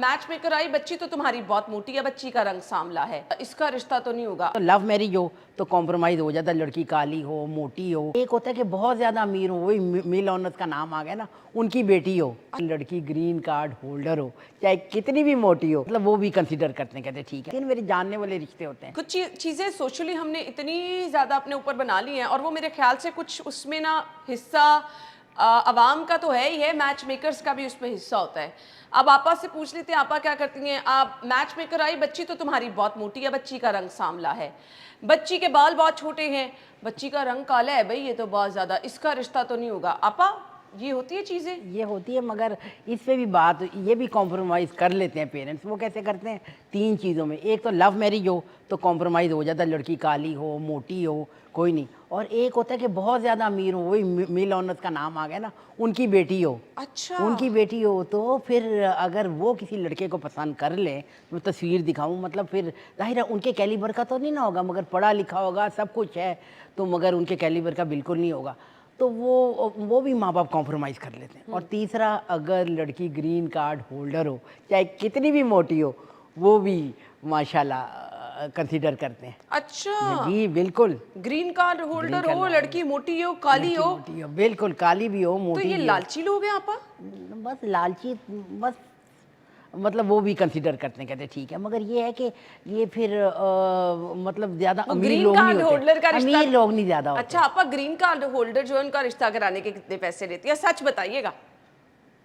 Match maker I, बच्ची तो तुम्हारी बहुत मोटी है, बच्ची का रंग सांवला है, इसका रिश्ता तो नहीं होगा। तो लव मैरिज हो तो कॉम्प्रोमाइज़ हो जाता है, लड़की काली हो मोटी हो। एक होता है कि बहुत ज़्यादा अमीर हो, वही मिल ऑनर्स का नाम आ गया ना, उनकी बेटी हो। लड़की ग्रीन कार्ड होल्डर हो, चाहे कितनी भी मोटी हो, मतलब वो भी कंसीडर करते हैं, कहते हैं ठीक है। लेकिन मेरे जानने वाले रिश्ते होते हैं। कुछ चीजें सोशली हमने इतनी ज्यादा अपने ऊपर बना ली हैं, और वो मेरे ख्याल से कुछ उसमें ना हिस्सा अवाम का तो है ही है, मैच मेकर्स का भी उसमें हिस्सा होता है। अब आपा से पूछ लेते हैं, आपा क्या करती हैं? आप मैच मेकर आई, बच्ची तो तुम्हारी बहुत मोटी है, बच्ची का रंग सांवला है, बच्ची के बाल बहुत छोटे हैं, बच्ची का रंग काला है, भाई ये तो बहुत ज्यादा, इसका रिश्ता तो नहीं होगा। आपा ये होती है चीजें, ये होती है, मगर इस पे भी बात, ये भी कॉम्प्रोमाइज़ कर लेते हैं पेरेंट्स। वो कैसे करते हैं? तीन चीज़ों में। एक तो लव मैरिज हो तो कॉम्प्रोमाइज़ हो जाता है, लड़की काली हो मोटी हो कोई नहीं। और एक होता है कि बहुत ज़्यादा अमीर हो, वही मिल ऑनर्स का नाम आ गया ना, उनकी बेटी हो। अच्छा उनकी बेटी हो तो फिर अगर वो किसी लड़के को पसंद कर ले, तो तस्वीर दिखाऊं, मतलब फिर जाहिर है उनके कैलिबर का तो नहीं ना होगा, मगर पढ़ा लिखा होगा, सब कुछ है, तो मगर उनके कैलिबर का बिल्कुल नहीं होगा, तो वो भी माँ बाप कॉम्प्रोमाइज़ कर लेते हैं। और तीसरा, अगर लड़की ग्रीन कार्ड होल्डर हो, चाहे कितनी भी मोटी हो, वो भी माशाल्लाह कंसीडर करते हैं। अच्छा, जी बिल्कुल। ग्रीन कार्ड होल्डर हो, लड़की मोटी हो काली हो, मोटी हो, बिल्कुल, काली भी हो तो मोटी ये भी हो। लालची लोग हैं आपा। बस लालची, बस मतलब वो भी कंसीडर करते हैं, कहते हैं ठीक है। मगर ये है कि ये फिर मतलब ज़्यादा वो अमीर ग्रीन लोग नहीं कार्ड होल्डर का होते, रिश्ता, अमीर लोग नहीं ज़्यादा होते। अच्छा आपा ग्रीन कार्ड होल्डर जो है उनका रिश्ता कराने के कितने पैसे लेती है, सच बताइएगा।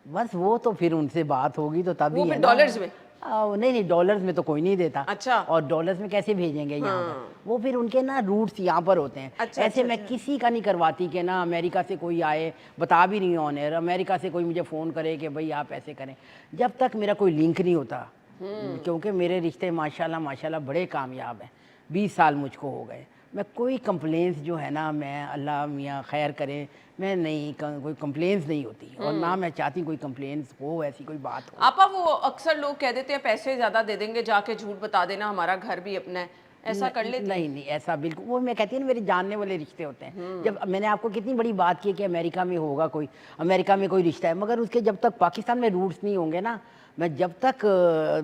बस वो तो फिर उनसे बात होगी तो तभी वो है फिर ना। डॉलर्स में? नहीं नहीं, डॉलर्स में तो कोई नहीं देता। अच्छा। और डॉलर्स में कैसे भेजेंगे यहाँ पर? वो फिर उनके ना रूट्स यहाँ पर होते हैं। अच्छा, ऐसे अच्छा, मैं अच्छा। किसी का नहीं करवाती कि ना अमेरिका से कोई आए, बता भी नहीं ऑन एयर, अमेरिका से कोई मुझे फ़ोन करे कि भाई आप ऐसे करें, जब तक मेरा कोई लिंक नहीं होता। क्योंकि मेरे रिश्ते माशाल्लाह माशाल्लाह बड़े कामयाब हैं। 20 साल मुझको हो गए। मैं कोई कंप्लेंट्स जो है ना, मैं अल्लाह मियाँ खैर करे, मैं नहीं कोई कंप्लेंट्स नहीं होती, और ना मैं चाहती कोई कंप्लेंट्स हो, ऐसी कोई बात हो। आपा वो अक्सर लोग कह देते हैं पैसे ज्यादा दे देंगे, जाके झूठ बता देना हमारा घर भी अपना है, ऐसा कर लेती हैं? नहीं नहीं, ऐसा बिल्कुल, वो मैं कहती हूँ ना, मेरे जानने वाले रिश्ते होते हैं। जब मैंने आपको कितनी बड़ी बात की कि अमेरिका में होगा कोई, अमेरिका में कोई रिश्ता है, मगर उसके जब तक पाकिस्तान में रूट्स नहीं होंगे ना, मैं जब तक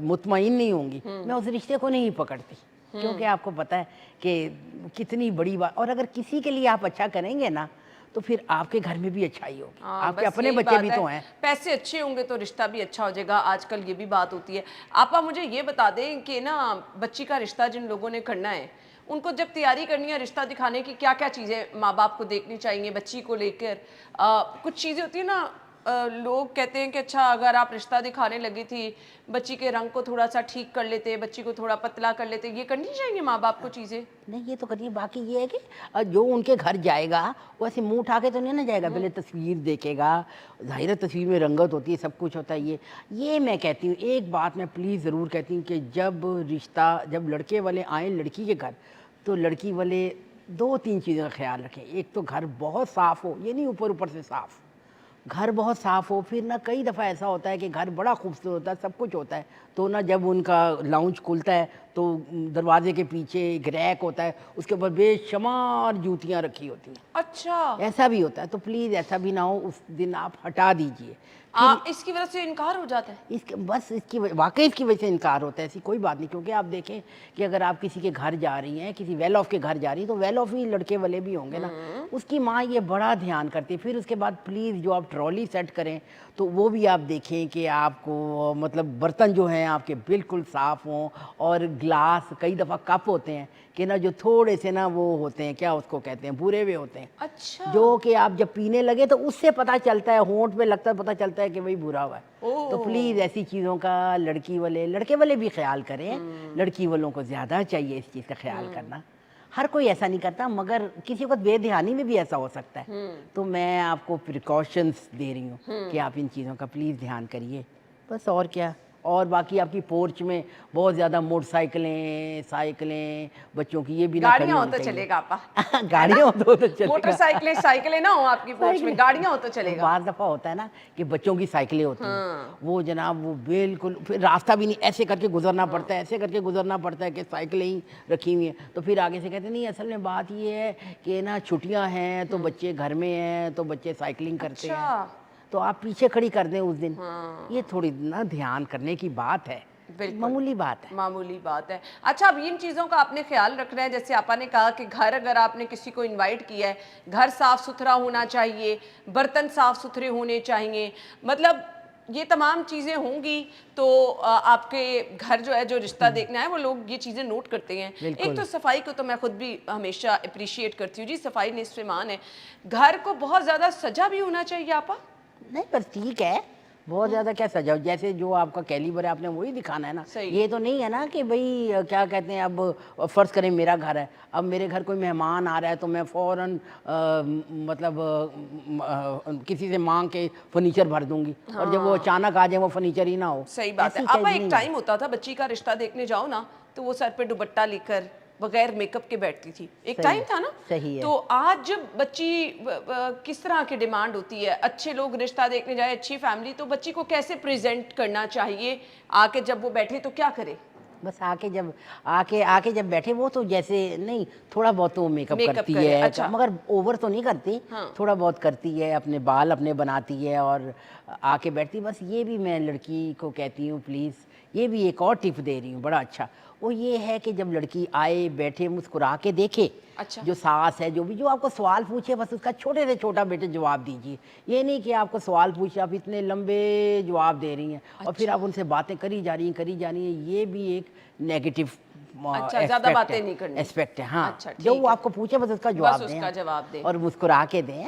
मुतमईन नहीं होंगी, मैं उस रिश्ते को नहीं पकड़ती। क्योंकि आपको पता है कि कितनी बड़ी बात, और अगर किसी के लिए आप अच्छा करेंगे ना, तो फिर आपके घर में भी अच्छाई होगी। हाँ, आपके बस अपने यही बच्चे बात भी है। तो हैं। पैसे अच्छे होंगे तो रिश्ता भी अच्छा हो जाएगा, आजकल ये भी बात होती है। आपा मुझे ये बता दें कि ना, बच्ची का रिश्ता जिन लोगों ने करना है, उनको जब तैयारी करनी है रिश्ता दिखाने की, क्या क्या चीज़ें माँ बाप को देखनी चाहिए बच्ची को लेकर? कुछ चीज़ें होती है ना, लोग कहते हैं कि अच्छा अगर आप रिश्ता दिखाने लगी थी, बच्ची के रंग को थोड़ा सा ठीक कर लेते, बच्ची को थोड़ा पतला कर लेते, ये करनी चाहिए माँ बाप को चीज़ें? नहीं, ये तो करिए। बाकी ये है कि जो उनके घर जाएगा वो ऐसे मुंह उठा के तो नहीं ना जाएगा, पहले तस्वीर देखेगा। ज़ाहिर है तस्वीर में रंगत होती है, सब कुछ होता है। ये मैं कहती हूँ, एक बात मैं प्लीज़ ज़रूर कहती हूँ कि जब लड़के वाले आएँ लड़की के घर, तो लड़की वाले 2-3 चीज़ों का ख्याल रखें। एक तो घर बहुत साफ़ हो, ये नहीं ऊपर ऊपर से साफ़, घर बहुत साफ़ हो। फिर ना कई दफ़ा ऐसा होता है कि घर बड़ा खूबसूरत होता है, सब कुछ होता है, तो ना जब उनका लाउंज खुलता है तो दरवाजे के पीछे एक रैक होता है, उसके ऊपर बेशुमार जूतियाँ रखी होती हैं। अच्छा, ऐसा भी होता है, तो प्लीज़ ऐसा भी ना हो, उस दिन आप हटा दीजिए। इसकी वजह से इनकार हो जाता है? वाकई इसकी वजह से इनकार होता है, ऐसी कोई बात नहीं। क्योंकि आप देखें कि अगर आप किसी के घर जा रही हैं, किसी वेल ऑफ के घर जा रही हैं, तो वेल ऑफ ही लड़के वाले भी होंगे ना, उसकी माँ ये बड़ा ध्यान करती है। फिर उसके बाद प्लीज़ जो आप ट्रॉली सेट करें, तो वो भी आप देखें कि आपको मतलब बर्तन जो हैं आपके बिल्कुल साफ़ हों, और ग्लास, कई दफ़ा कप होते हैं कि ना जो थोड़े से ना वो होते हैं, क्या उसको कहते हैं, भूरे हुए होते हैं। अच्छा, जो कि आप जब पीने लगे तो उससे पता चलता है, होंठ पे लगता है, पता चलता है कि भाई बुरा हुआ है। तो प्लीज़ ऐसी चीज़ों का लड़के वाले भी ख्याल करें। लड़की वालों को ज़्यादा चाहिए इस चीज़ का ख्याल करना। हर कोई ऐसा नहीं करता, मगर किसी वक्त बेध्यानी में भी ऐसा हो सकता है। तो मैं आपको प्रिकॉशंस दे रही हूँ कि आप इन चीज़ों का प्लीज़ ध्यान करिए, बस। और क्या। और बाकी आपकी पोर्च में बहुत ज़्यादा मोटरसाइकिलें, साइकिलें, बच्चों की, ये भी ना खड़ी गाड़ियां हो होनी तो चाहिए। चलेगा आपा, गाड़ियाँ हो तो चलेगा। मोटरसाइकिलें साइकिलें ना हो आपकी पोर्च में, गाड़ियां हो तो चलेगा। बाज़ दफ़ा होता है ना कि बच्चों की साइकिलें होती हैं, वो जनाब वो बिल्कुल, फिर रास्ता भी नहीं, ऐसे करके गुजरना पड़ता है, ऐसे करके गुजरना पड़ता है कि साइकिलें ही रखी हुई हैं। तो फिर आगे से कहते हैं नहीं, असल में बात ये है कि ना छुट्टियां हैं तो बच्चे घर में हैं, तो बच्चे साइकिलिंग करते हैं। अच्छा, तो आप पीछे खड़ी कर दें उस दिन। ये थोड़ी ना ध्यान करने की बात है, बिल्कुल। मामूली बात है। मामूली बात है। अच्छा, अब इन चीज़ों का आपने ख्याल रखना है, जैसे आपा ने कहा कि घर अगर आपने किसी को इनवाइट किया है, घर साफ सुथरा होना चाहिए, बर्तन साफ सुथरे होने चाहिए, मतलब ये तमाम चीज़ें होंगी तो आपके घर जो है, जो रिश्ता देखना है, वो लोग ये चीज़ें नोट करते हैं। एक तो सफाई को तो मैं खुद भी हमेशा अप्रिशिएट करती हूँ जी, सफाई निस्फ़ ईमान है। घर को बहुत ज़्यादा सजा भी होना चाहिए आपा? नहीं पर ठीक है, बहुत ज़्यादा क्या सजाओ, जैसे जो आपका कैलिबर है आपने वही दिखाना है ना। सही। ये तो नहीं है ना कि भाई क्या कहते हैं, अब फ़र्ज़ करें मेरा घर है, अब मेरे घर कोई मेहमान आ रहा है तो मैं फ़ौरन मतलब किसी से मांग के फर्नीचर भर दूंगी, और जब वो अचानक आ जाए वो फर्नीचर ही ना हो। सही बात है। ऐसी आपा चीज़ एक नहीं है। टाइम होता था बच्ची का रिश्ता देखने जाओ ना तो वो सर पे दुपट्टा लेकर बगैर मेकअप के बैठती थी, एक सही टाइम है, था ना। सही है। तो आज जब बच्ची किस तरह की डिमांड होती है, अच्छे लोग रिश्ता देखने जाए, अच्छी फैमिली, तो बच्ची को कैसे प्रेजेंट करना चाहिए, आके जब वो बैठे तो क्या करे? बस आके जब बैठे वो तो जैसे नहीं, थोड़ा बहुत तो मेकअप मेकअप करती करे, है, अच्छा। मगर ओवर तो नहीं करती। हाँ। थोड़ा बहुत करती है, अपने बाल अपने बनाती है और आके बैठती। बस ये भी मैं लड़की को कहती हूँ प्लीज़, ये भी एक और टिप दे रही हूँ बड़ा अच्छा, वो ये है कि जब लड़की आए बैठे मुस्कुरा के देखे। अच्छा। जो सास है, जो भी जो आपको सवाल पूछे बस उसका छोटे से छोटा बेटे जवाब दीजिए। ये नहीं कि आपको सवाल पूछे आप इतने लंबे जवाब दे रही हैं और फिर आप उनसे बातें करी जा रही हैं। ये भी एक नेगेटिव अच्छा, ज़्यादा बातें नहीं करनी। एस्पेक्ट है। हाँ, अच्छा, जो ठीक वो है। आपको पूछे बस उसका बस जवाब उसका दें जवाब दें। और मुस्कुरा के दें।